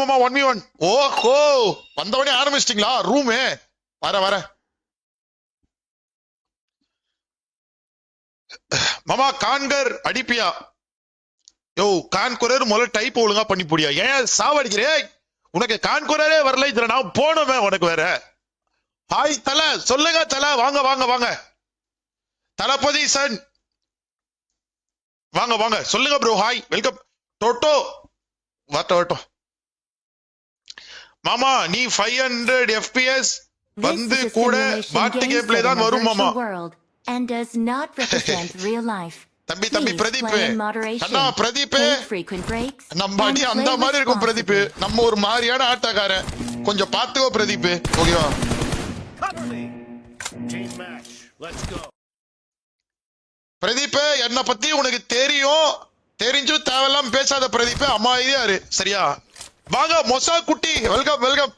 மாமா 1v1. ஓஹோ வந்தவனே ஆரம்பிச்சிட்டீங்களா ரூமு? வர மாமா கான்கர் அடிப்பியா? யோ கான்குரர் முதல்ல டைப் ஒழுங்கா பண்ணி போடியா. ஏன் சாவடிக்கிறே? உனக்கு கான்குரரே வரல, இதுல நான் போனவன் உனக்கு வேற. ஹாய் தல, சொல்லுங்க தல. வாங்க தளபதி சன், வாங்க சொல்லுங்க ப்ரோ. Hi welcome. டோட்டோ வரட்டும் மாமா. நீ 500 FPS வந்து கூட பாட்டு கேம் பிளே தான் வரும் மாமா. தம்பி பிரதீப், அண்ணா பிரதீப், நம்ம அடி அந்த மாதிரி இருக்கும் பிரதீப். நம்ம ஒரு மாதிரியான ஆட்டக்காரன், கொஞ்சம் பாத்துக்கோ பிரதீப். ஓகேவா? பிரதீப் என்ன பத்தி உனக்கு தெரியும், தெரிஞ்சும் தேவையில்லாம பேசாத பிரதீப். அமைதியா இரு சரியா? வாங்க மொசா குட்டி, வெல்கம்.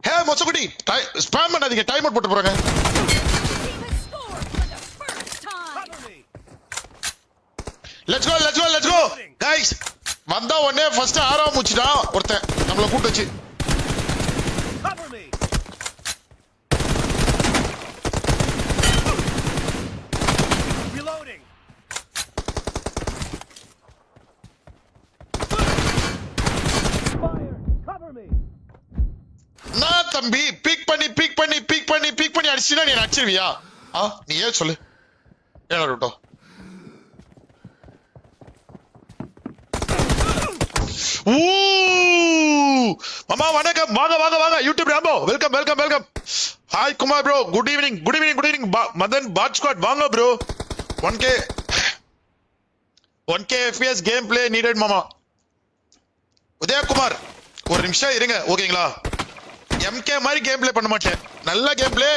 ஹே மொசா குட்டி, ஸ்பாம் பண்ணாதீங்க, டைம் அவுட் போட்டு போறாங்க. Let's go guys. வந்தா உடனே ஃபர்ஸ்ட் ஆறாம முச்சிட்டான் ஒருத்தன் நம்மள கூட்டு வச்சு. நான் தம்பி பிக் பண்ணி அடிச்சினா நீ அடிச்சிருவியா? நீ ஏன் சொல்லு. ஏன் விட்டோம் மாமா வணக்கம். வாங்க YouTube Rambo, welcome. Hi Kumar bro, good evening. Madan bot squad வாங்க bro. 1k FPS game play needed மாமா. உதயகுமார் ஒரு நிமிஷம் இருங்க ஓகேங்களா? MK மாதிரி கேம் பிளே பண்ண மாட்டேன், நல்ல கேம் பிளே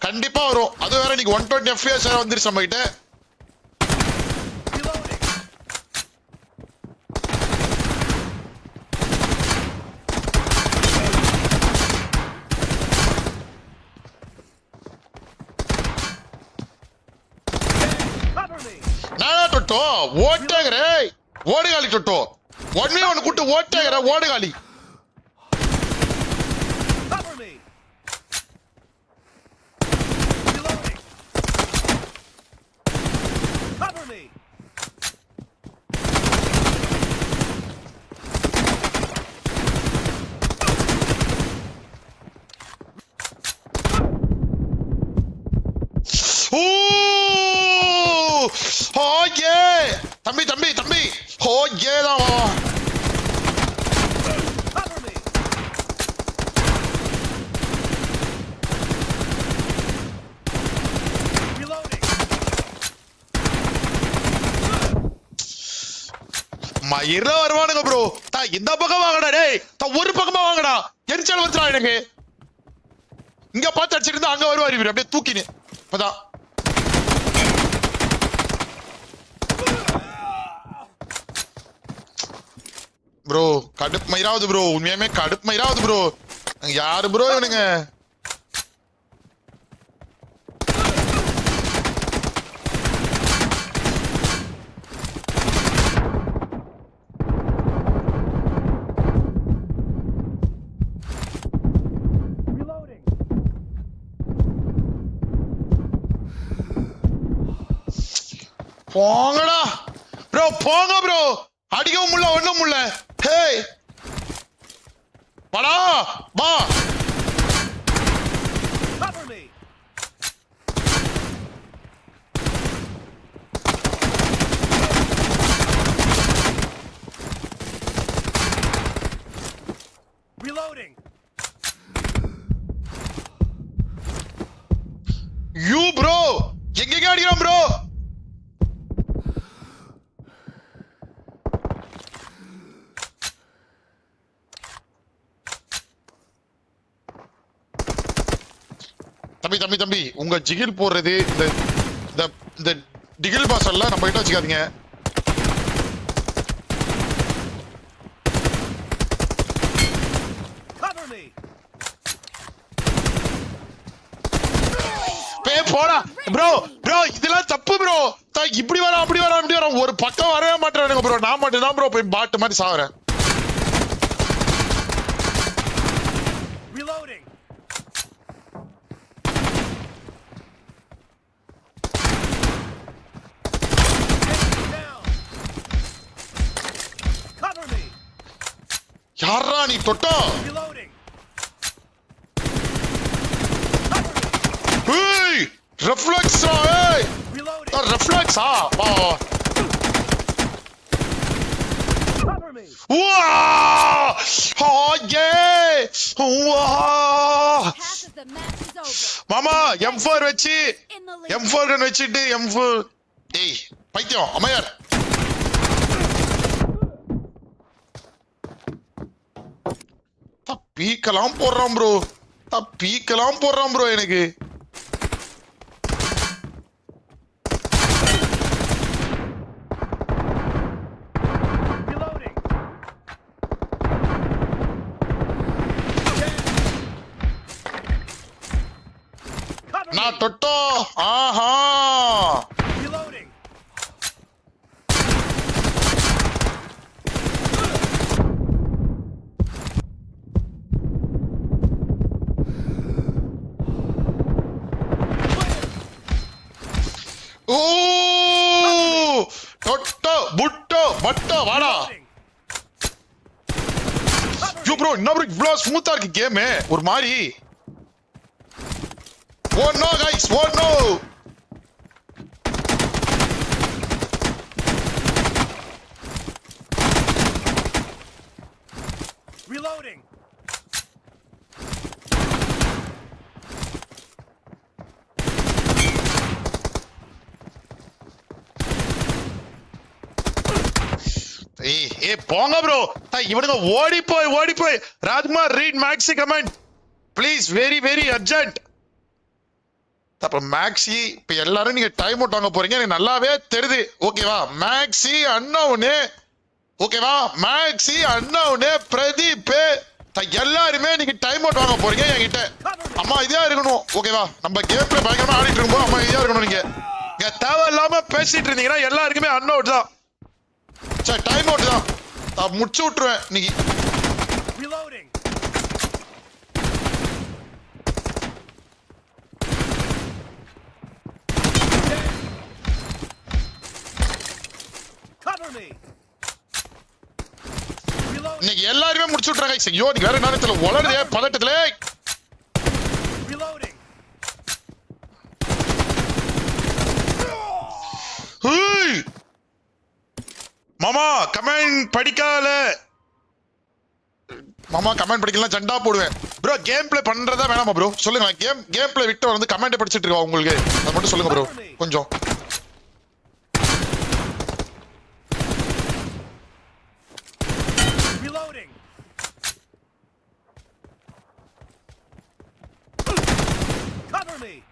கண்டிப்பா வரும். அது வேற நீங்க 120 FPS வந்துருச்சு நம்ம கிட்ட. ஓட்டேகரே ஓடுகாலி தொட்டோ 1v1 கூட்டு ஓட்டேகர ஓடுகாலி. ஓகே தம்பி ஓகே தான். மயிர வருவானுங்க ப்ரோ. இந்த பக்கம் வாங்கடா டேய், ஒரு பக்கமா வாங்கடா. எரிச்சல் வந்துடா எனக்கு. இங்க பார்த்து அடிச்சிட்டு இருந்தா அங்க வருவாரு இவரு அப்படியே தூக்கினு. இப்பதான் ப்ரோ கடுப்பு மயிராவது ப்ரோ, உண்மையாமே கடுப்பு மயிராவது ப்ரோ. யாரு ப்ரோ இவனுங்க? போங்கடா ப்ரோ, போங்க ப்ரோ. அடிக்கவும் முடியல, ஒண்ணும் முடியல. ஹே வாடா வா. Reloading. You bro, எங்க அடிக்கிறான் ப்ரோ? தம்பி உங்க ஜிகில் போடுறது இந்த டிகில் பாஸ் எல்லாம் நம்ம கிட்ட வச்சுக்காதீங்க. போடா ப்ரோ ப்ரோ இதெல்லாம் தப்பு ப்ரோ இப்படி வர அப்படி வர அப்படி வர ஒரு பக்கம் வரவே மாட்டேறானுங்க ப்ரோ நான் மட்டும் தான் ப்ரோ போய் பாட்டு மாதிரி சாவறேன் Reloading. Down. Cover me. யாரா நீ தொட்டோ Reloading. ஏய் ரிஃப்ளெக்ஸ் ஏய் Reloading. ரிஃப்ளெக்ஸ் வா Cover me. வா வா Half of the match is over. மாமா M4 வச்சு In the lead. M4 கன் வச்சிட்டு M4 ஏய் பைத்தியம் அமயர் பீக்கலாம் போடுறான் ப்ரோ பீக்கலாம் போடுறான் ப்ரோ எனக்கு Reloading. Cover நான் me. தொட்டோ ஆஹா Reloading. ஓ தொட்டோ புட்டோ பட்டோ வாடா Reloading. யோ ப்ரோ என்ன ப்ரோ இவ்வளவு ஸ்மூத்தா இருக்கு கேம் ஒரு மாதிரி oh no guys oh no Reloading. ஏய் போங்க ப்ரோ இவனுங்க ஓடி போய் Rajkumar read Maxi comment please very very urgent அப்ப மேக்ஸி இப்ப எல்லாரும் நீங்க டைம் அவுட் வாங்க போறீங்க எனக்கு நல்லாவே தெரியுது ஓகேவா மேக்ஸி அண்ணவுனே ஓகேவா மேக்ஸி அண்ணவுனே பிரதீப் எல்லாருமே நீங்க டைம் அவுட் வாங்க போறீங்க என்கிட்ட அம்மா இதா இருக்கணும் ஓகேவா நம்ம கேம் பிளே பயங்கரமா ஆடிட்டு இருக்கும்போது அம்மா இதா இருக்கணும் நீங்க தேவையில்லாம பேசிட்டு இருந்தீங்கன்னா எல்லாருக்குமே அன் அவுட் தான் சரி டைம் அவுட் தான் முடிச்சு விட்டுருவேன் இன்னைக்கு Reloading. Cover me. Reloading. இன்னைக்கு எல்லாருமே முடிச்சு விட்டுறாங்க ஐயோ நீ வேற நேரத்துல வளருதே பதட்டத்துல Reloading. ஹேய் மாமா கமெண்ட் படிக்கல மாமா கமெண்ட் படிக்கலாம் சண்டா போடுவேன் ப்ரோ கேம் பிளே பண்றதா வேணாமா ப்ரோ சொல்லுங்க கேம் பிளே விட்டு வந்து கமெண்ட் படிச்சிட்டு இருக்கா உங்களுக்கு அது மட்டும் சொல்லுங்க ப்ரோ கொஞ்சம் Reloading. Cover me.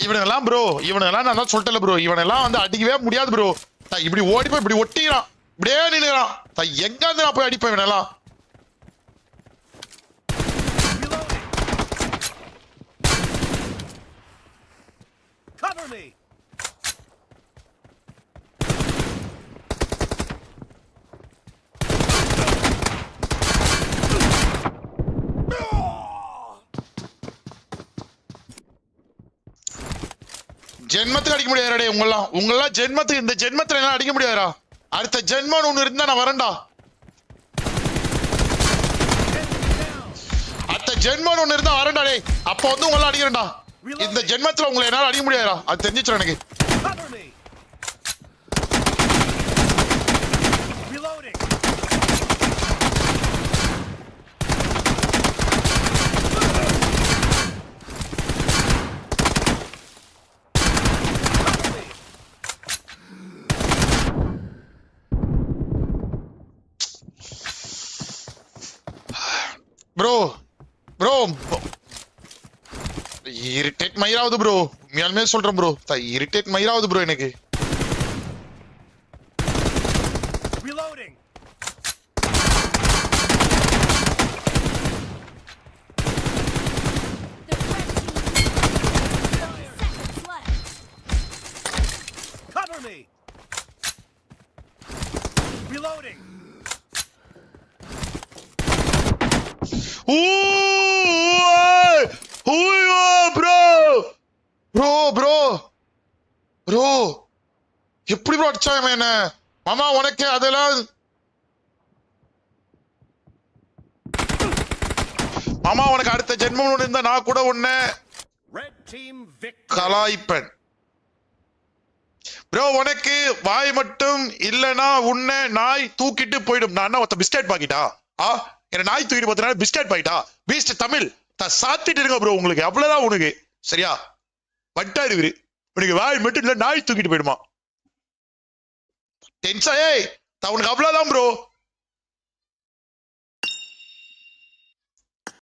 இவனெல்லாம் ப்ரோ இவனெல்லாம் நான் தான் சொல்லிட்டல ப்ரோ இவனெல்லாம் வந்து அடிக்கவே முடியாது ப்ரோ இப்படி ஓடி போய் இப்படி ஒட்டிக்கிறான் இப்படியே நின்னுறான் எங்க இருந்து நான் போய் அடிப்பேன் இவனெல்லாம் Reloading. Cover me. ஜென்மத்துக்கு அடிக்க முடியாதுடா உங்களெல்லாம் ஜென்மத்துக்கு இந்த ஜென்மத்துல எல்லாம் அடிக்க முடியாதுடா அடுத்த ஜென்மம் ஒண்ணு இருந்தா நான் வரேன்டா அடுத்த ஜென்மம் ஒண்ணு இருந்தா வரேன்டா டேய் அப்ப வந்து உங்களை அடிக்கிறேன்டா இந்த ஜென்மத்துல உங்களை என்னால அடிக்க முடியாதுடா அது தெரிஞ்சிச்சு எனக்கு Cover me. Reloading. Cover me. Bro bro irritate மயிராவது ப்ரோ உண்மையாலுமே சொல்றேன் ப்ரோ இரிட்டேட் மயிராவது ப்ரோ எனக்கு ப்ரோ எப்படி ப்ரோ அடிச்சாங்க என்ன மாமா உனக்கு அதெல்லாம் மாமா உனக்கு அடுத்த ஜென்மம் ஒண்ணு இருந்தா நான் கூட உன்னை Red team victory. கலாய்ப்பன் ப்ரோ உனக்கு வாய் மட்டும் இல்லனா உன்னை நாய் தூக்கிட்டு போயிடும் நான் என்ன ஒருத்த பிஸ்கட் பாக்கிட்டா என்ன நாய் தூக்கிட்டு பார்த்தனால பிஸ்கட் பாக்கிட்டா பீஸ்ட் தமிழ் சாத்திட்டு இருங்க ப்ரோ உங்களுக்கு அவ்வளவுதான் உனக்கு சரியா பட்டா இருக்கு உனக்கு வாய் மட்டும் இல்ல நாய் தூக்கிட்டு போயிடுமா டென்ஷா ஏய் உனக்கு அவ்வளவுதான் ப்ரோ